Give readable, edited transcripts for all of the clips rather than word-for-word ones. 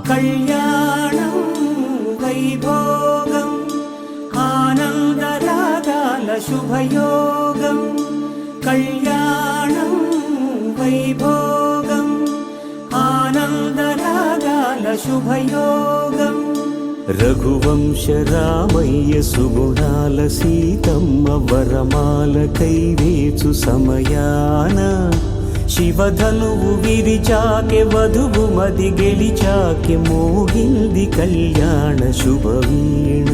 కళ్యాణం వైభోగం ఆనందరాగాల శుభయోగం కళ్యాణం వైభోగం ఆనందరాగాల శుభయోగం రఘువంశ రామయ్య సుగుణాల సీతమ్మ వరమాల కైవేచు సమయాన శివధనువు విరిచాకె వధువు మది గెలిచాకె మోగింది కళ్యాణ శుభవీణ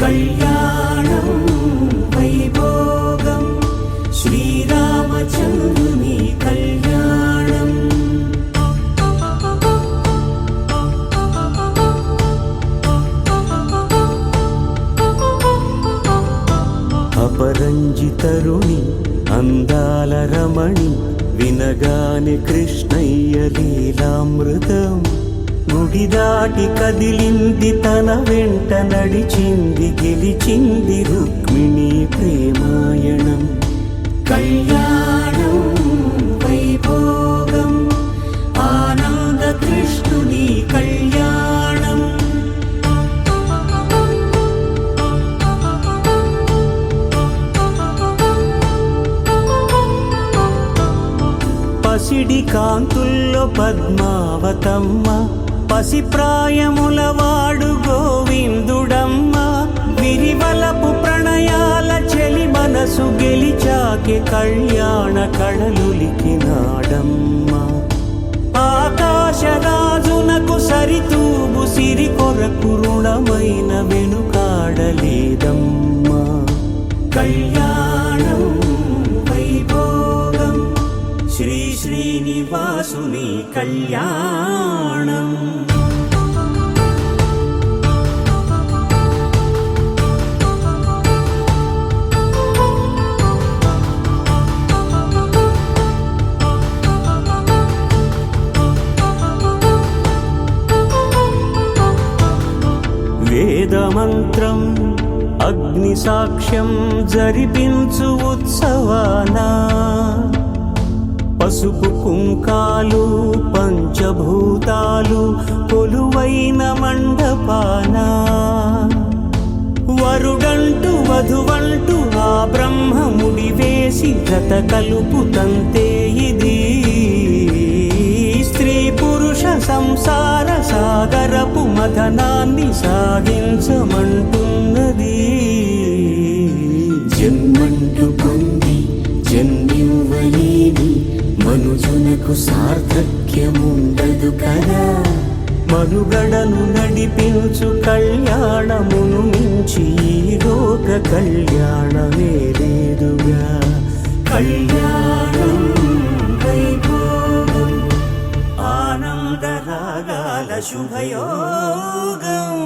కళ్యాణం వైభోగం శ్రీరామచంద్రుని కళ్యాణం అపరంజి తరుణి అందాల రమణి వినగానే కృష్ణయ్య లీలామృతం గుడి దాటి కదిలింది తన వెంట నడిచింది గెలిచింది రుక్మిణి ప్రేమాయణం కళ్యాణం వైభోగం ఆనంద కృష్ణుని కళ్యాణం పసిడి కాంతుల్లో పద్మావతమ్మ పసిప్రాయముల వాడు గోవిందుడమ్మ విరివలపు ప్రణయాల చెలి మనసు గెలిచాకె కళ్యాణ కళలులికినాడమ్మ ఆకాశరాజునకు సరితూగు సిరి కొరకు రుణమైన వెనుకాడలేదమ్మ కళ్యాణం వైభోగం శ్రీ శ్రీనివాసుని కళ్యాణం వేదమంత్రం అగ్ని సాక్ష్యం జరిపించు ఉత్సవానా పసుపు కుంకాలు పంచభూతాలు కొలువైన మండపాన వరుడంటూ వధువంటూ ఆ బ్రహ్మముడి వేసి జత కలుపుతంతే ఇది స్త్రీ పురుష సంసార సాగరపు మథనాన్ని సాగించమంటున్నది జన్మంటూ పొంది జన్మివ్వలేని మనుజునకు సార్థక్యముండదు కదా మనుగడను నడిపించు కళ్యాణమును మించి ఈ లోక కళ్యాణమే లేదుగా కళ్యాణం వైభోగం ఆనందరాగాల శుభయోగం